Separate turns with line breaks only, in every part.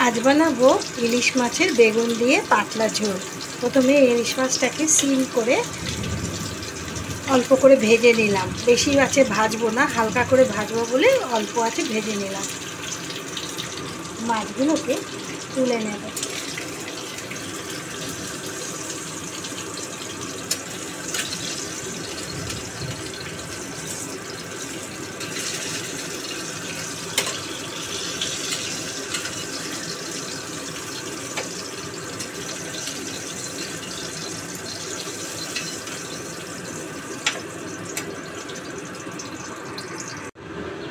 আজ বানাবো ইলিশ মাছের বেগুন দিয়ে পাতলা ঝোল। প্রথমে ইলিশ মাছটাকে সিম করে অল্প করে ভেজে নিলাম। বেশি আছে ভাজবো না, হালকা করে ভাজবো বলে অল্প আছে ভেজে নিলাম। মাছগুলোকে তুলে নেব।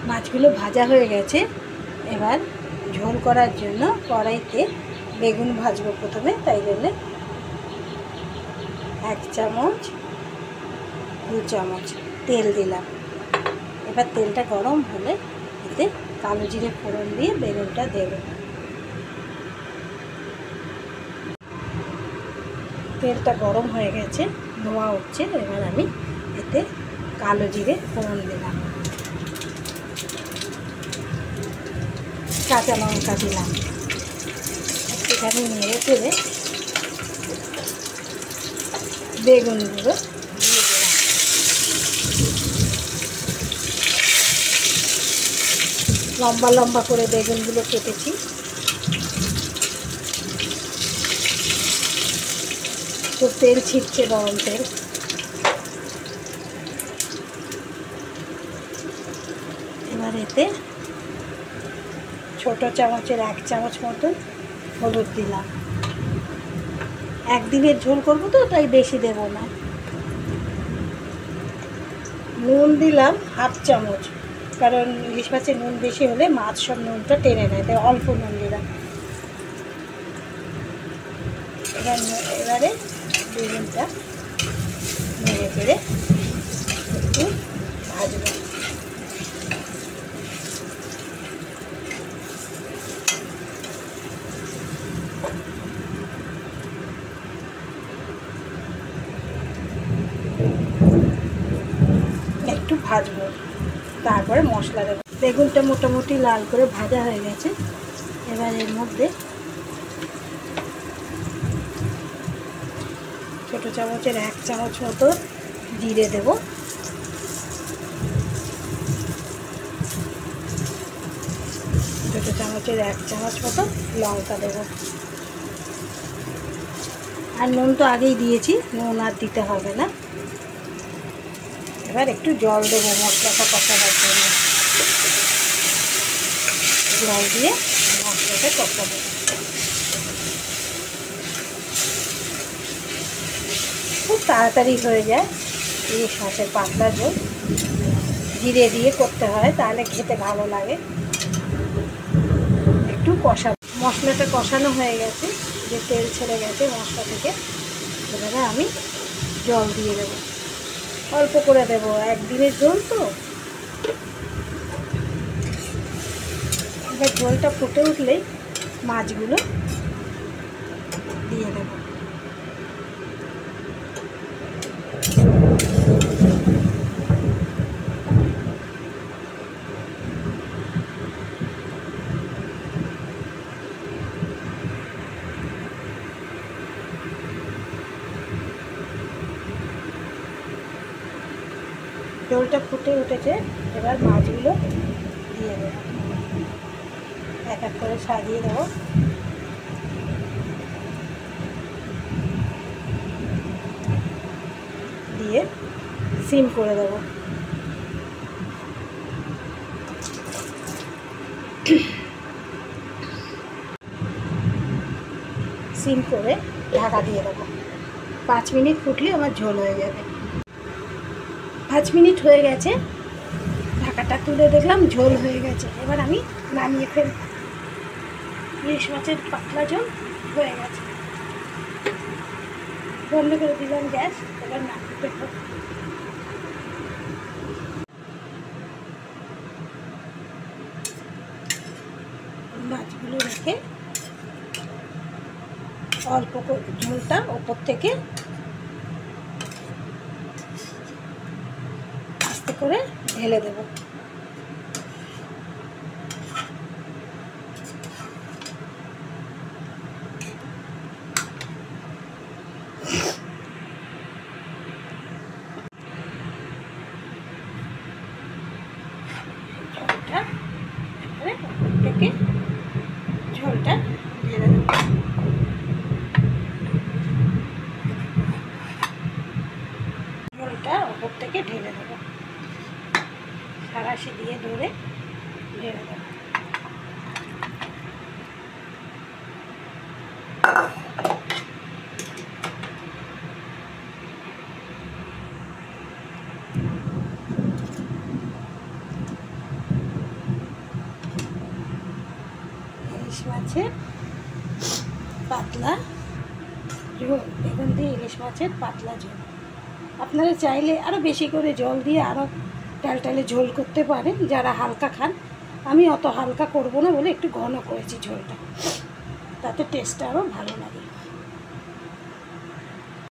মাছগুলো ভাজা হয়ে গেছে। এবার ঝোল করার জন্য কড়াইতে বেগুন ভাজবো প্রথমে, তাই জন্যে 1 চামচ 2 চামচ তেল দিলাম। এবার তেলটা গরম হলে এতে কালো জিরে ফোড়ন দিয়ে বেগুনটা দেব। তেলটা গরম হয়ে গেছে, ধোঁয়া উঠছে। এবার আমি এতে কালো জিরে ফোড়ন দিলাম, কাঁচা লঙ্কা দিলাম। এখানে নেড়ে চেড়ে বেগুনগুলো দিয়ে দিলাম। লম্বা লম্বা করে বেগুনগুলো কেটেছি। খুব তেল ছিটছে, গরম তেল। এবার এতে ছোট চামচের 1 চামচ মতন হলুদ দিলাম। একদিনের ঝোল করবো তো, তাই বেশি দেব না। নুন দিলাম 1/2 চামচ, কারণ ইলিশ মাছে নুন বেশি হলে মাছ সব নুনটা টেনে নেয়, তাই অল্প নুন দিলাম। এবারে বেগুনটা নেড়ে চেড়ে একটু ভাজবো। একটু ভাজবো, তারপরে মশলা দেবো। বেগুনটা মোটামুটি লাল করে ভাজা হয়ে গেছে। এবার এর মধ্যে ছোট চামচের 1 চামচ মতো জিরে দেব। ছোট চামচের 1 চামচ মতো লঙ্কা দেব। আর নুন তো আগেই দিয়েছি, নুন আর দিতে হবে না। এবার একটু জল দেবো মশলাটা কষাবার জন্য। জল দিয়ে মশলাটা কষাবো। খুব তাড়াতাড়ি হয়ে যায় ইলিশ মাছের পাতলা ঝোল। জিরে দিয়ে করতে হয়, তাহলে খেতে ভালো লাগে। একটু কষাবো। মশলাটা কষানো হয়ে গেছে, যে তেল ছেড়ে গেছে মশলা থেকে। এবারে আমি জল দিয়ে দেবো, অল্প করে দেবো, একদিনের ঝোল তো। এবার ঝোলটা ফুটে উঠলেই মাছগুলো দিয়ে দেবো। ঝোলটা ফুটে উঠেছে, এবার মাছগুলো দিয়ে দেবো। এক এক করে সাজিয়ে দেবো। দিয়ে সিম করে দেবো। সিম করে ঢাকা দিয়ে দেবো। 5 মিনিট ফুটলে আমার ঝোল হয়ে যাবে। 5 মিনিট হয়ে গেছে, ঢাকাটা তুলে দেখলাম ঝোল হয়ে গেছে। এবার আমি নামিয়ে ফেলব। ইলিশ মাছের পাতলা ঝোল হয়ে গেছে। বন্ধ করে দিলাম গ্যাস। এবার নামিয়ে ফেলব। মাছগুলো রেখে অল্প করে ঝোলটা ওপর থেকে আস্তে করে ঢেলে দেব। ইলিশ মাছের পাতলা ঝোল, বেগুন দিয়ে ইলিশ মাছের পাতলা ঝোল। আপনারা চাইলে আরও বেশি করে জল দিয়ে আরও টালটালে ঝোল করতে পারেন যারা হালকা খান। আমি অত হালকা করব না বলে একটু ঘন করেছি ঝোলটা, তাতে টেস্টটা আরও ভালো লাগে।